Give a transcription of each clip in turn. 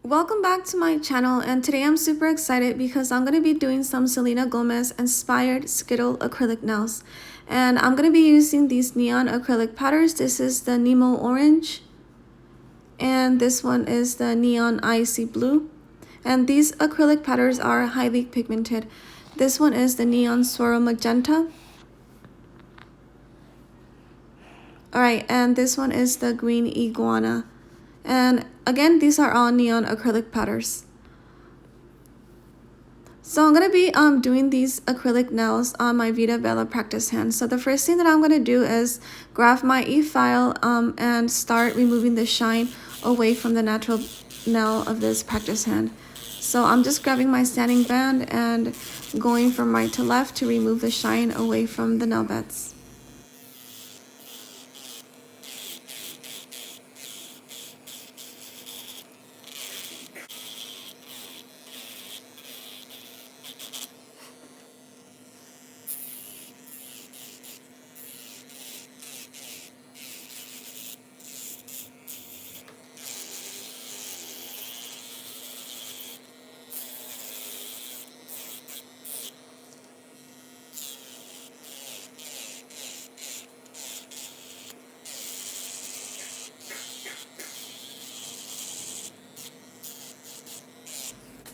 Welcome back to my channel, and today I'm super excited because I'm going to be doing some Selena Gomez inspired Skittle acrylic nails. And I'm going to be using these neon acrylic powders. This is the Nemo Orange, and this one is the Neon Icy Blue. And these acrylic powders are highly pigmented. This one is the Neon Swirl Magenta. Alright, and this one is the Green Iguana. And again, these are all neon acrylic powders. So I'm going to be doing these acrylic nails on my Vita Bella practice hand. So the first thing that I'm going to do is grab my e-file and start removing the shine away from the natural nail of this practice hand. So I'm just grabbing my sanding band and going from right to left to remove the shine away from the nail beds.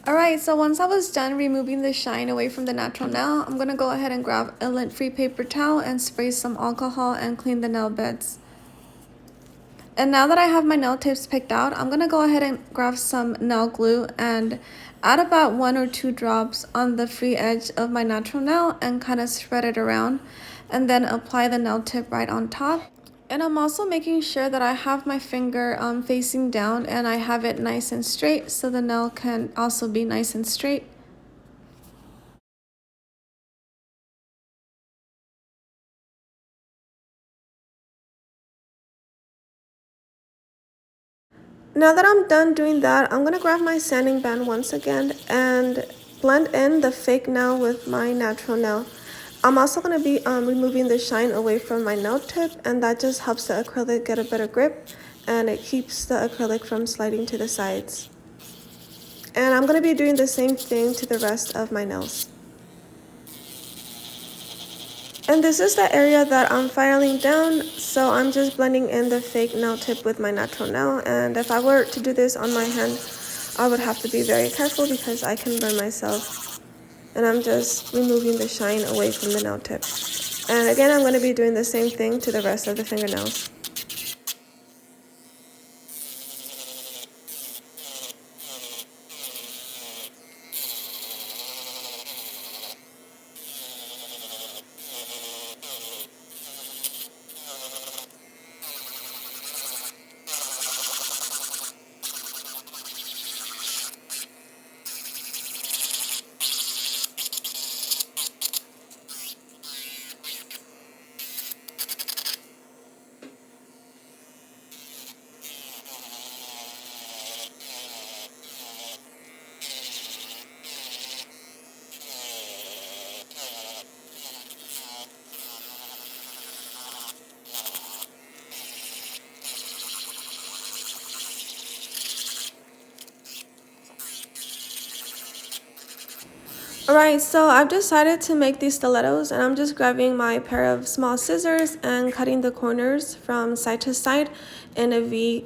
Alright, so once I was done removing the shine away from the natural nail, I'm going to go ahead and grab a lint-free paper towel and spray some alcohol and clean the nail beds. And now that I have my nail tips picked out, I'm going to go ahead and grab some nail glue and add about 1 or 2 drops on the free edge of my natural nail and kind of spread it around, and then apply the nail tip right on top. And I'm also making sure that I have my finger facing down and I have it nice and straight so the nail can also be nice and straight. Now that I'm done doing that, I'm going to grab my sanding band once again and blend in the fake nail with my natural nail. I'm also going to be removing the shine away from my nail tip, and that just helps the acrylic get a better grip and it keeps the acrylic from sliding to the sides. And I'm going to be doing the same thing to the rest of my nails. And this is the area that I'm filing down, so I'm just blending in the fake nail tip with my natural nail. And if I were to do this on my hand, I would have to be very careful because I can burn myself. And I'm just removing the shine away from the nail tip. And again, I'm going to be doing the same thing to the rest of the fingernails. Alright, so I've decided to make these stilettos, and I'm just grabbing my pair of small scissors and cutting the corners from side to side in a V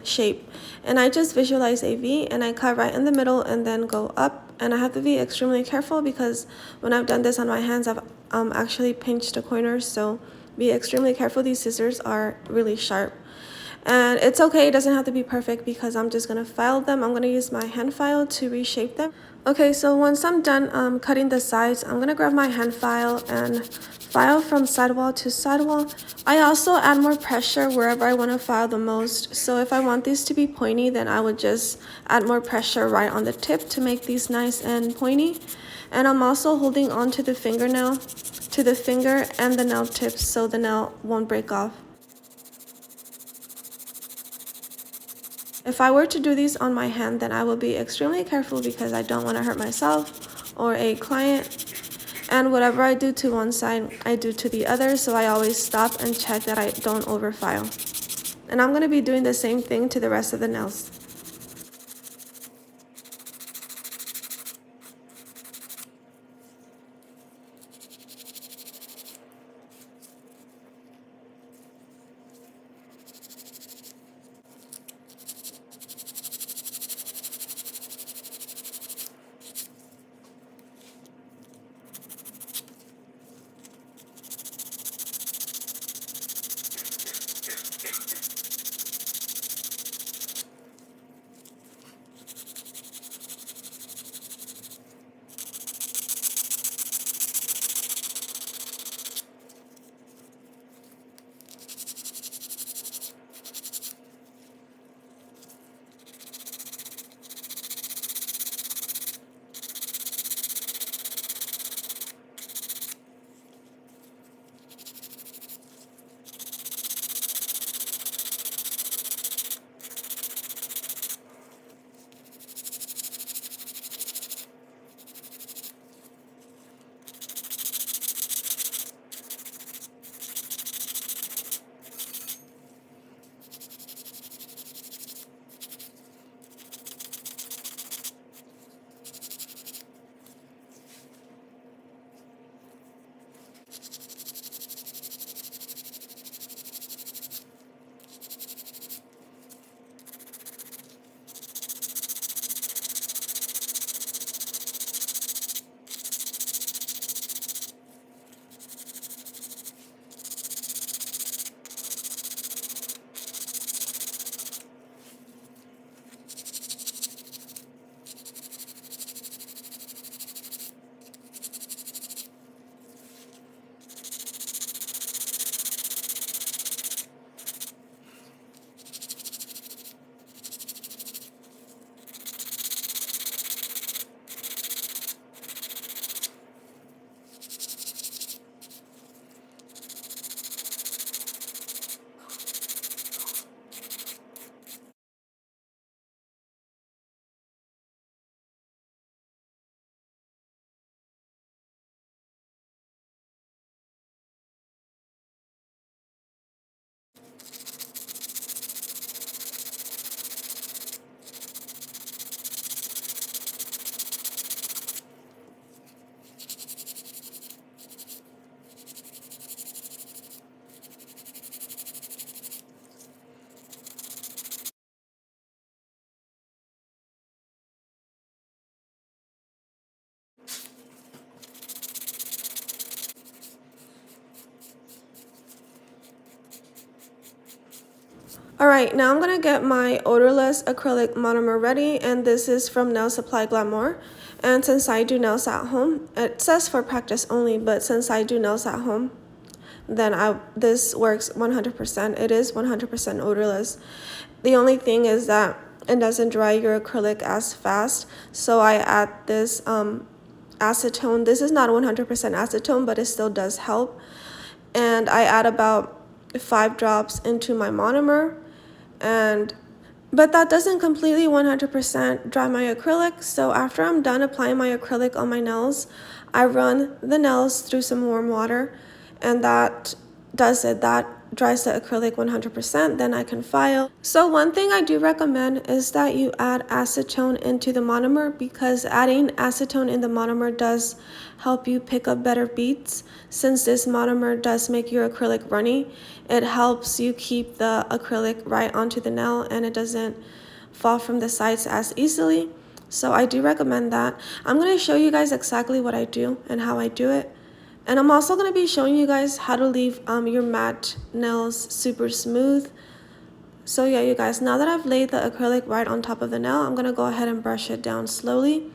shape. And I just visualize a V and I cut right in the middle and then go up. And I have to be extremely careful because when I've done this on my hands, I've actually pinched the corners, so be extremely careful. These scissors are really sharp. And it's okay, it doesn't have to be perfect because I'm just going to file them. I'm going to use my hand file to reshape them. Okay, so once I'm done cutting the sides, I'm going to grab my hand file and file from sidewall to sidewall. I also add more pressure wherever I want to file the most. So if I want these to be pointy, then I would just add more pressure right on the tip to make these nice and pointy. And I'm also holding on to the fingernail, to the finger and the nail tips so the nail won't break off. If I were to do these on my hand, then I will be extremely careful because I don't want to hurt myself or a client. And whatever I do to one side, I do to the other, so I always stop and check that I don't overfile. And I'm going to be doing the same thing to the rest of the nails. Alright, now I'm going to get my odorless acrylic monomer ready, and this is from Nail Supply Glamour. And since I do nails at home, it says for practice only, but since I do nails at home, then this works 100%. It is 100% odorless. The only thing is that it doesn't dry your acrylic as fast, so I add this acetone. This is not 100% acetone, but it still does help. And I add about 5 drops into my monomer, but that doesn't completely 100% dry my acrylic. So after I'm done applying my acrylic on my nails, I run the nails through some warm water, and that does it. That dries the acrylic 100%. Then I can file. So one thing I do recommend is that you add acetone into the monomer, because adding acetone in the monomer does help you pick up better beads. Since this monomer does make your acrylic runny, it helps you keep the acrylic right onto the nail, and it doesn't fall from the sides as easily. So I do recommend that. I'm going to show you guys exactly what I do and how I do it. And I'm also going to be showing you guys how to leave your matte nails super smooth. So yeah, you guys, now that I've laid the acrylic right on top of the nail, I'm going to go ahead and brush it down slowly.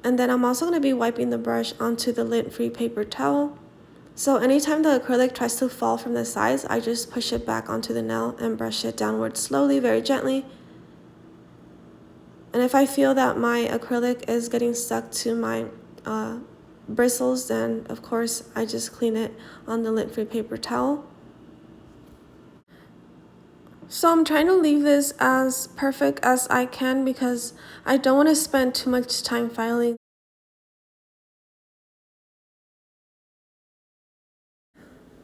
And then I'm also going to be wiping the brush onto the lint-free paper towel. So anytime the acrylic tries to fall from the sides, I just push it back onto the nail and brush it downward slowly, very gently. And if I feel that my acrylic is getting stuck to my bristles, then of course I just clean it on the lint-free paper towel. So I'm trying to leave this as perfect as I can because I don't want to spend too much time filing.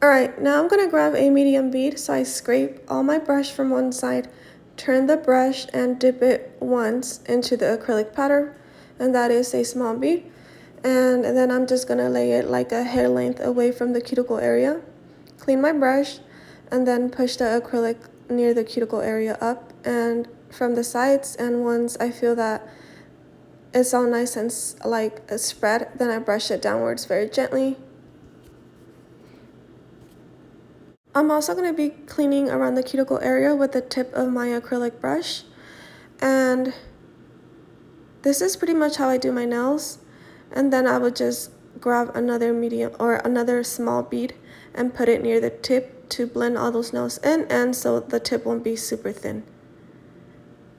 Alright, now I'm going to grab a medium bead, so I scrape all my brush from one side, turn the brush and dip it once into the acrylic powder, and that is a small bead. And then I'm just going to lay it like a hair length away from the cuticle area. Clean my brush, and then push the acrylic near the cuticle area up and from the sides, and once I feel that it's all nice and like spread, then I brush it downwards very gently. I'm also going to be cleaning around the cuticle area with the tip of my acrylic brush, and this is pretty much how I do my nails. And then I would just grab another medium or another small bead and put it near the tip to blend all those nails in, and so the tip won't be super thin.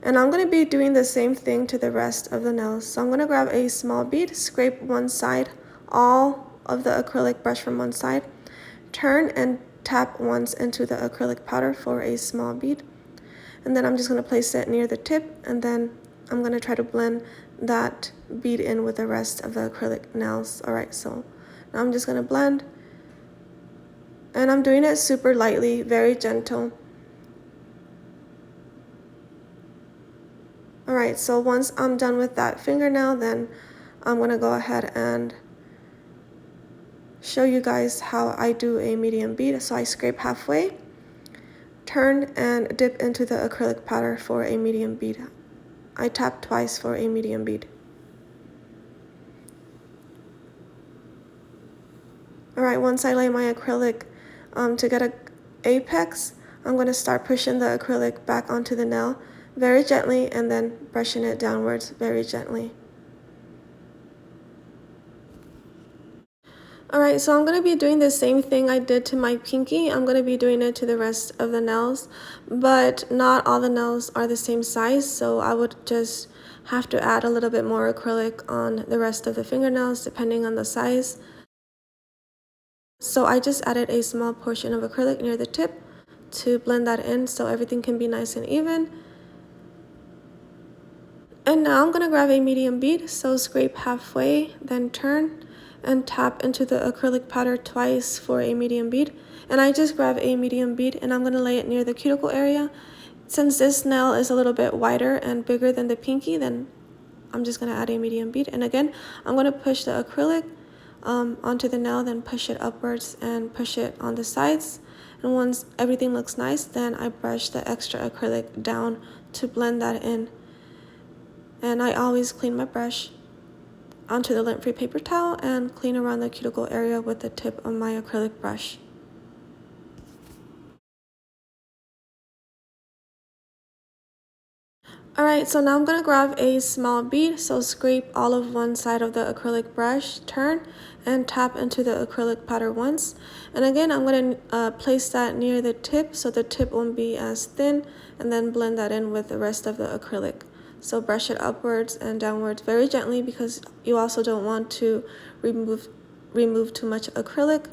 And I'm going to be doing the same thing to the rest of the nails. So I'm going to grab a small bead, scrape one side, all of the acrylic brush from one side, turn and tap once into the acrylic powder for a small bead, and then I'm just going to place it near the tip, and then I'm going to try to blend that bead in with the rest of the acrylic nails. Alright, so now I'm just going to blend, and I'm doing it super lightly, very gentle. Alright, so once I'm done with that fingernail, then I'm going to go ahead and show you guys how I do a medium bead. So I scrape halfway, turn and dip into the acrylic powder for a medium bead. I tap twice for a medium bead. Alright, once I lay my acrylic to get an apex, I'm going to start pushing the acrylic back onto the nail very gently, and then brushing it downwards very gently. Alright, so I'm going to be doing the same thing I did to my pinky. I'm going to be doing it to the rest of the nails, but not all the nails are the same size, so I would just have to add a little bit more acrylic on the rest of the fingernails depending on the size. So I just added a small portion of acrylic near the tip to blend that in so everything can be nice and even. And now I'm going to grab a medium bead, so scrape halfway, then turn and tap into the acrylic powder twice for a medium bead. And I just grab a medium bead and I'm going to lay it near the cuticle area. Since this nail is a little bit wider and bigger than the pinky, then I'm just going to add a medium bead. And again, I'm going to push the acrylic onto the nail, then push it upwards and push it on the sides. And once everything looks nice, then I brush the extra acrylic down to blend that in. And I always clean my brush onto the lint-free paper towel and clean around the cuticle area with the tip of my acrylic brush. Alright, so now I'm going to grab a small bead, so scrape all of one side of the acrylic brush, turn, and tap into the acrylic powder once. And again, I'm going to place that near the tip so the tip won't be as thin, and then blend that in with the rest of the acrylic. So brush it upwards and downwards very gently because you also don't want to remove too much acrylic.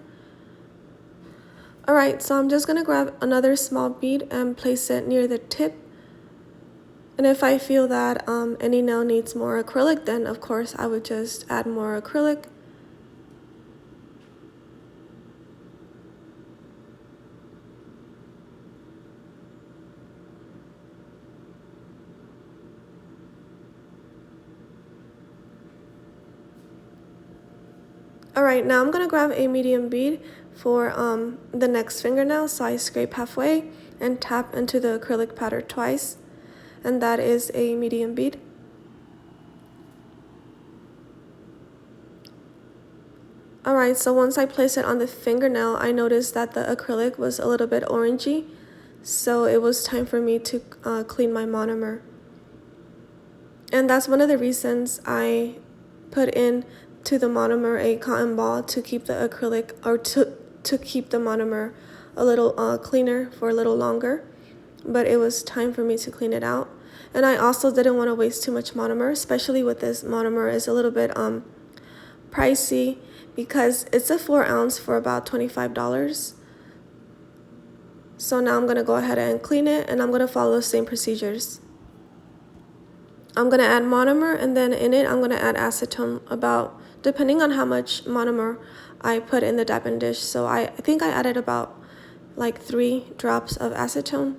Alright, so I'm just going to grab another small bead and place it near the tip. And if I feel that any nail needs more acrylic, then of course I would just add more acrylic. Alright, now I'm going to grab a medium bead for the next fingernail, so I scrape halfway and tap into the acrylic powder twice, and that is a medium bead. Alright, so once I place it on the fingernail, I noticed that the acrylic was a little bit orangey, so it was time for me to clean my monomer. And that's one of the reasons I put in to the monomer a cotton ball to keep the acrylic, or to keep the monomer a little cleaner for a little longer. But it was time for me to clean it out. And I also didn't want to waste too much monomer, especially with this monomer is a little bit pricey because it's a 4 ounce for about $25. So now I'm going to go ahead and clean it, and I'm going to follow the same procedures. I'm going to add monomer, and then in it I'm going to add acetone, about depending on how much monomer I put in the dappen dish. So I think I added about like 3 drops of acetone.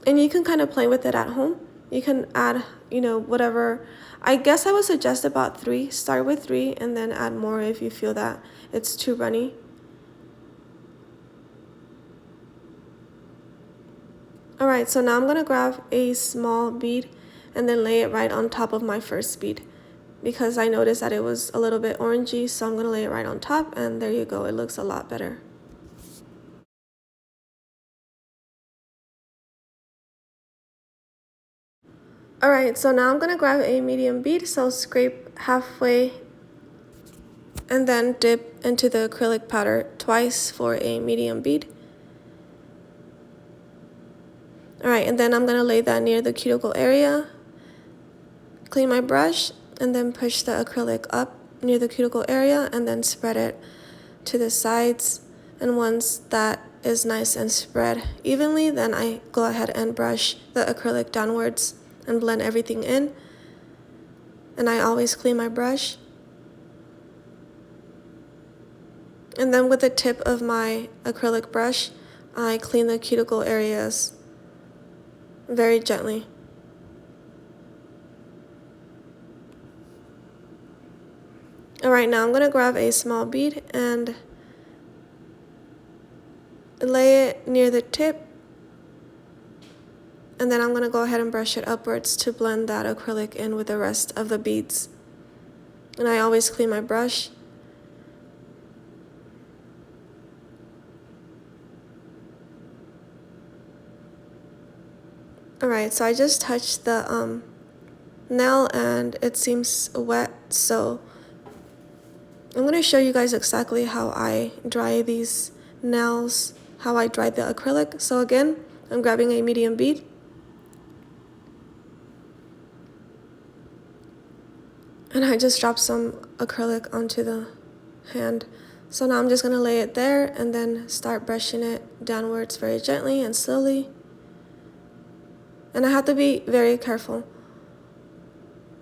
And you can kind of play with it at home. You can add, whatever. I guess I would suggest about 3. Start with 3 and then add more if you feel that it's too runny. Alright, so now I'm going to grab a small bead and then lay it right on top of my first bead, because I noticed that it was a little bit orangey, so I'm going to lay it right on top, and there you go, it looks a lot better. Alright, so now I'm going to grab a medium bead, so scrape halfway and then dip into the acrylic powder twice for a medium bead. Alright, and then I'm going to lay that near the cuticle area, clean my brush, and then push the acrylic up near the cuticle area and then spread it to the sides. And once that is nice and spread evenly, then I go ahead and brush the acrylic downwards and blend everything in. And I always clean my brush. And then with the tip of my acrylic brush, I clean the cuticle areas very gently. Alright, now I'm going to grab a small bead and lay it near the tip, and then I'm going to go ahead and brush it upwards to blend that acrylic in with the rest of the beads. And I always clean my brush. Alright, so I just touched the nail and it seems wet, so I'm going to show you guys exactly how I dry these nails, how I dry the acrylic. So again, I'm grabbing a medium bead. And I just dropped some acrylic onto the hand. So now I'm just going to lay it there and then start brushing it downwards very gently and slowly. And I have to be very careful.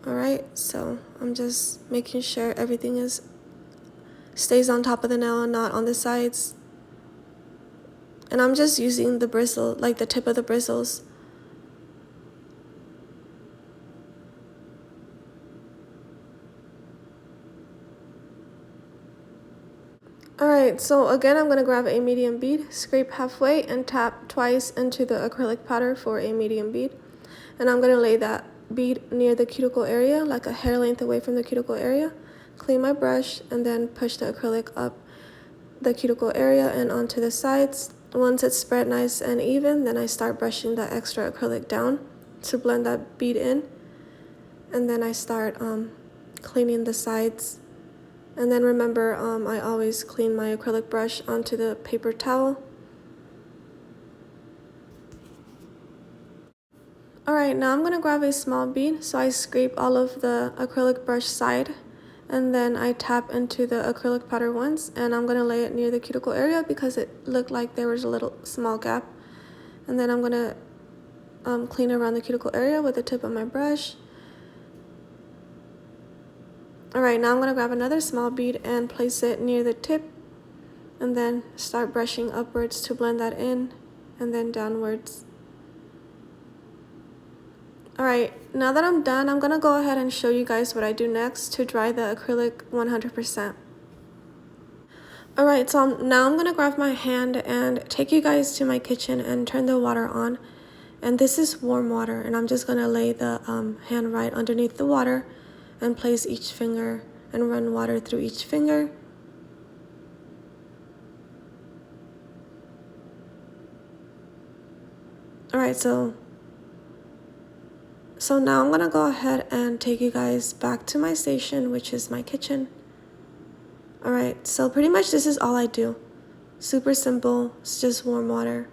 Alright, so I'm just making sure everything stays on top of the nail and not on the sides. And I'm just using the bristle, like the tip of the bristles. Alright, so again I'm going to grab a medium bead, scrape halfway, and tap twice into the acrylic powder for a medium bead. And I'm going to lay that bead near the cuticle area, like a hair length away from the cuticle area. Clean my brush and then push the acrylic up the cuticle area and onto the sides. Once it's spread nice and even, then I start brushing the extra acrylic down. to blend that bead in. And then I start cleaning the sides. And then remember, I always clean my acrylic brush onto the paper towel. Alright, now I'm going to grab a small bead, so I scrape all of the acrylic brush side, and then I tap into the acrylic powder once, and I'm going to lay it near the cuticle area because it looked like there was a little small gap. And then I'm going to clean around the cuticle area with the tip of my brush. Alright, now I'm going to grab another small bead and place it near the tip, and then start brushing upwards to blend that in, and then downwards. Alright, now that I'm done, I'm going to go ahead and show you guys what I do next to dry the acrylic 100%. Alright, so now I'm going to grab my hand and take you guys to my kitchen and turn the water on. And this is warm water, and I'm just going to lay the hand right underneath the water and place each finger and run water through each finger. Alright, so now I'm going to go ahead and take you guys back to my station, which is my kitchen. Alright, so pretty much this is all I do. Super simple, it's just warm water.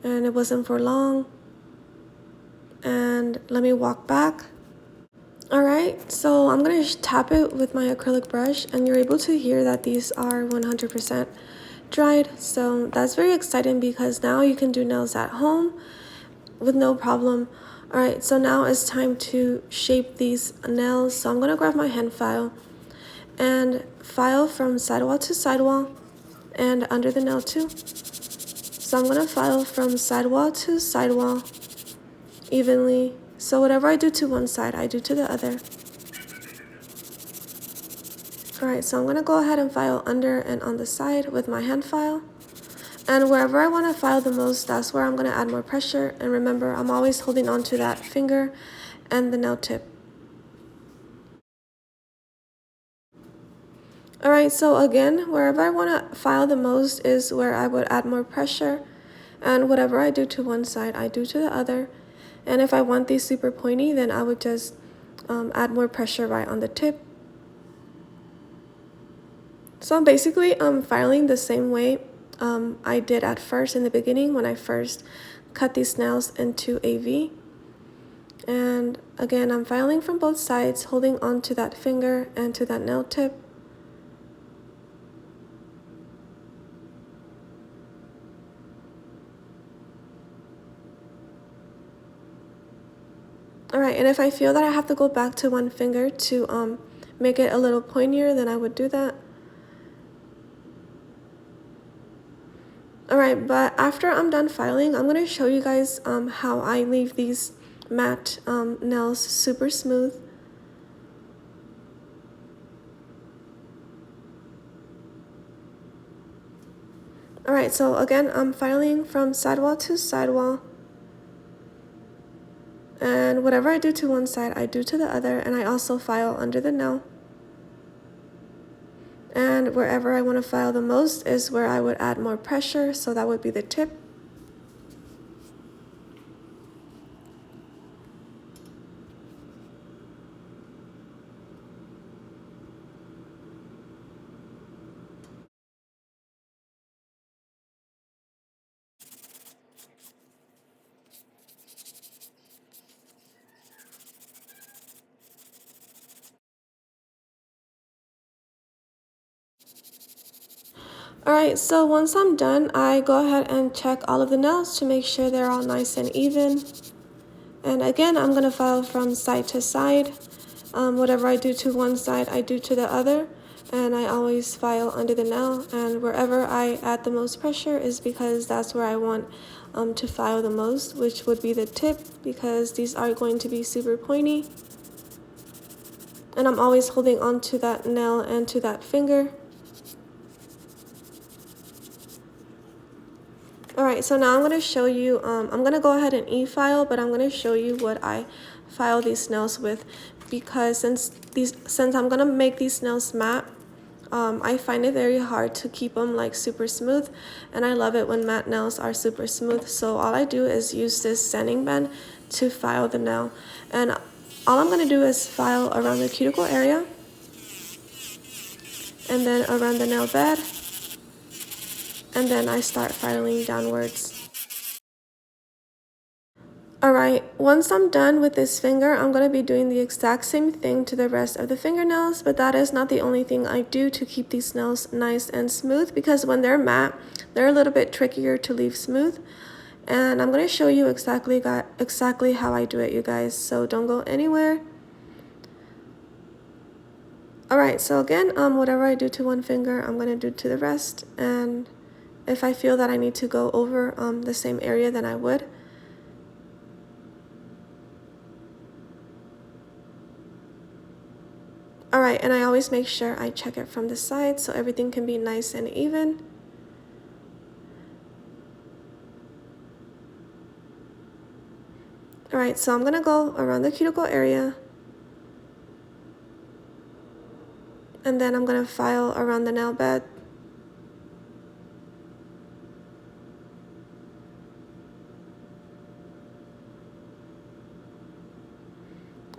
And it wasn't for long. And let me walk back. Alright, so I'm going to tap it with my acrylic brush, and you're able to hear that these are 100% dried. So that's very exciting because now you can do nails at home with no problem. Alright, so now it's time to shape these nails. So I'm going to grab my hand file and file from sidewall to sidewall and under the nail too. So I'm going to file from sidewall to sidewall evenly. So whatever I do to one side, I do to the other. Alright, so I'm going to go ahead and file under and on the side with my hand file. And wherever I want to file the most, that's where I'm going to add more pressure. And remember, I'm always holding on to that finger and the nail tip. Alright, so again, wherever I want to file the most is where I would add more pressure. And whatever I do to one side, I do to the other. And if I want these super pointy, then I would just add more pressure right on the tip. So I'm basically filing the same way I did at first in the beginning when I first cut these nails into a V. And again, I'm filing from both sides, holding on to that finger and to that nail tip. Alright, and if I feel that I have to go back to one finger to make it a little pointier, then I would do that. Alright, but after I'm done filing, I'm going to show you guys how I leave these matte nails super smooth. Alright, so again, I'm filing from sidewall to sidewall. And whatever I do to one side, I do to the other, and I also file under the nail. And wherever I want to file the most is where I would add more pressure, so that would be the tip. Alright, so once I'm done, I go ahead and check all of the nails to make sure they're all nice and even. And again, I'm going to file from side to side. Whatever I do to one side, I do to the other. And I always file under the nail. And wherever I add the most pressure is because that's where I want to file the most, which would be the tip, because these are going to be super pointy. And I'm always holding on to that nail and to that finger. Alright, so now I'm going to show you, I'm going to go ahead and e-file, but I'm going to show you what I file these nails with, because since I'm going to make these nails matte, I find it very hard to keep them like super smooth, and I love it when matte nails are super smooth. So all I do is use this sanding band to file the nail, and all I'm going to do is file around the cuticle area, and then around the nail bed, and then I start filing downwards. Alright, once I'm done with this finger, I'm going to be doing the exact same thing to the rest of the fingernails, but that is not the only thing I do to keep these nails nice and smooth, because when they're matte, they're a little bit trickier to leave smooth. And I'm going to show you exactly how I do it, you guys, so don't go anywhere. Alright, so again, whatever I do to one finger, I'm going to do to the rest, and if I feel that I need to go over the same area, then I would. Alright, and I always make sure I check it from the side so everything can be nice and even. Alright, so I'm going to go around the cuticle area, and then I'm going to file around the nail bed.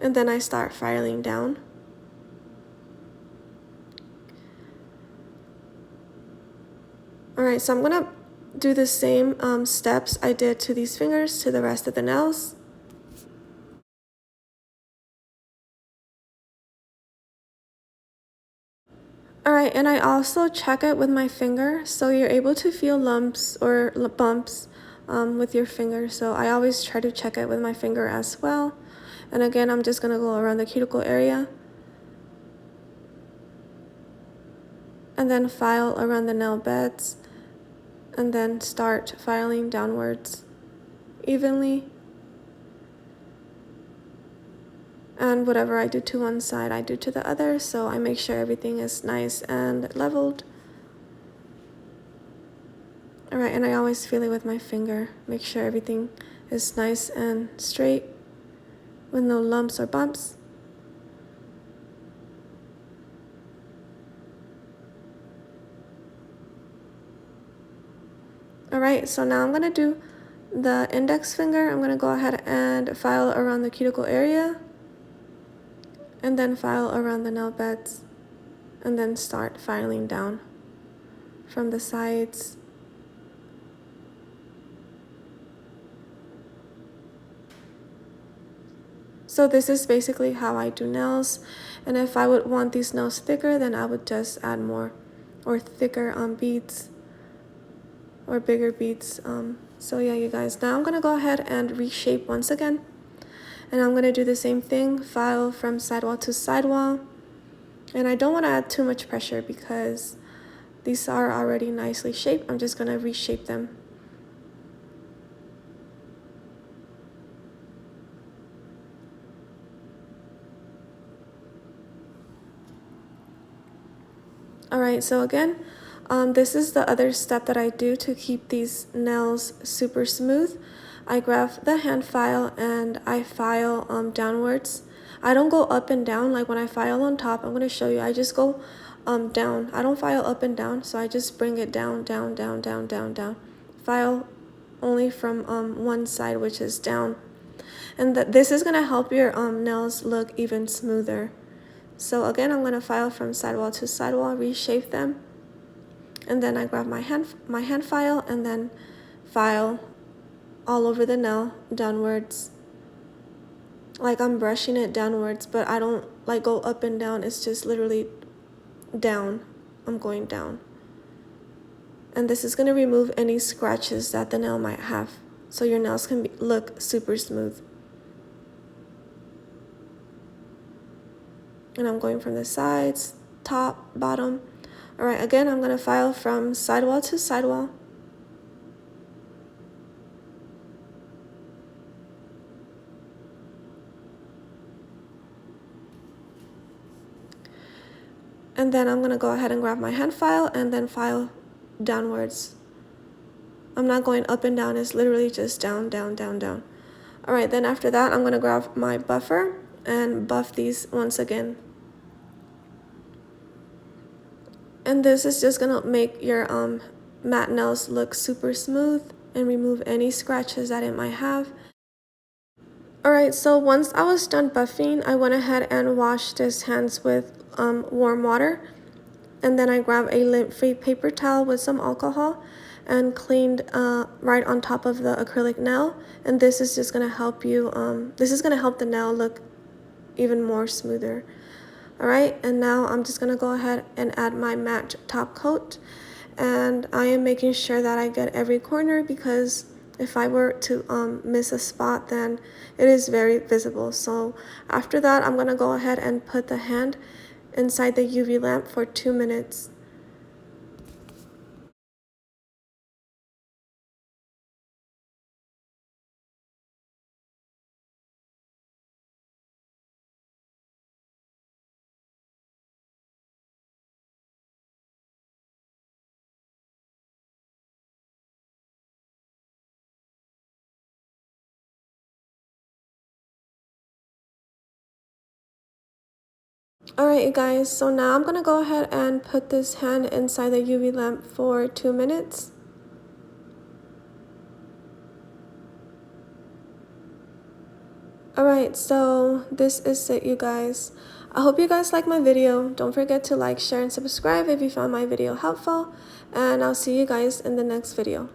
And then I start filing down. Alright, so I'm going to do the same steps I did to these fingers to the rest of the nails. Alright, and I also check it with my finger, so you're able to feel lumps or bumps with your finger. So I always try to check it with my finger as well. And again, I'm just going to go around the cuticle area, and then file around the nail beds, and then start filing downwards evenly. And whatever I do to one side, I do to the other, so I make sure everything is nice and leveled. Alright, and I always feel it with my finger. Make sure everything is nice and straight with no lumps or bumps. Alright, so now I'm going to do the index finger. I'm going to go ahead and file around the cuticle area, and then file around the nail beds, and then start filing down from the sides. So this is basically how I do nails, and if I would want these nails thicker, then I would just add more or thicker beads or bigger beads. So yeah, you guys, now I'm going to go ahead and reshape once again. And I'm going to do the same thing, file from sidewall to sidewall. And I don't want to add too much pressure because these are already nicely shaped. I'm just going to reshape them. Alright, so again, this is the other step that I do to keep these nails super smooth. I grab the hand file and I file downwards. I don't go up and down like when I file on top. I'm going to show you. I just go down. I don't file up and down, so I just bring it down, down, down, down, down, down. File only from one side, which is down. And this is going to help your nails look even smoother. So again, I'm going to file from sidewall to sidewall, reshape them, and then I grab my hand file and then file all over the nail downwards. Like I'm brushing it downwards, but I don't like go up and down. It's just literally down. I'm going down. And this is going to remove any scratches that the nail might have, so your nails can look super smooth. And I'm going from the sides, top, bottom. Alright, again, I'm going to file from sidewall to sidewall. And then I'm going to go ahead and grab my hand file and then file downwards. I'm not going up and down, it's literally just down, down, down, down. Alright, then after that, I'm going to grab my buffer and buff these once again. And this is just gonna make your matte nails look super smooth and remove any scratches that it might have. Alright, so once I was done buffing, I went ahead and washed his hands with warm water. And then I grabbed a lint-free paper towel with some alcohol and cleaned right on top of the acrylic nail. And this is just gonna help you, this is gonna help the nail look even more smoother. Alright, and now I'm just gonna go ahead and add my matte top coat. And I am making sure that I get every corner, because if I were to miss a spot, then it is very visible. So after that, I'm gonna go ahead and put the hand inside the UV lamp for 2 minutes. Alright, you guys, so now I'm gonna go ahead and put this hand inside the UV lamp for 2 minutes. Alright, so this is it, you guys. I hope you guys like my video. Don't forget to like, share, and subscribe if you found my video helpful. And I'll see you guys in the next video.